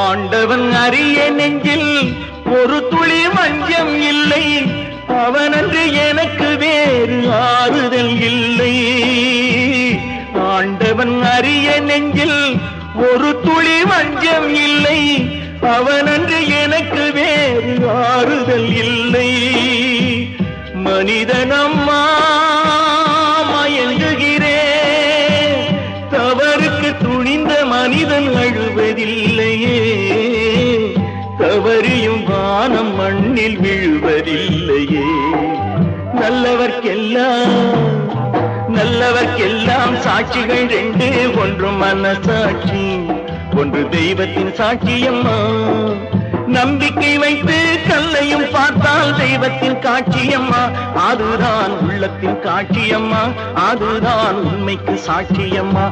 ஆண்டவன் அறிய நெஞ்சில் ஒரு துளி வஞ்சம் இல்லை, அவனன்று எனக்கு வேறு ஆறுதல் இல்லை. ஆண்டவன் அறிய நெஞ்சில் ஒரு துளி வஞ்சம் இல்லை, அவனன்று எனக்கு வேறு ஆறுதல் இல்லை. மனிதனம்மா மயங்குகிறேன், தவறுக்கு துணிந்த மனிதன் அழுவதில்லையே, தவறியும் வானம் மண்ணில் விழுவதில்லையே. நல்லவர்க்கெல்லாம் சாட்சிகள் ரெண்டு, ஒன்று மனசாட்சி, ஒன்று தெய்வத்தின் சாட்சியம்மா. நம்பிக்கை வைத்து கல்லையும் பார்த்தால் தெய்வத்தின் காட்சியம்மா, அதுதான் உள்ளத்தின் காட்சியம்மா, அதுதான் உண்மைக்கு சாட்சியம்மா.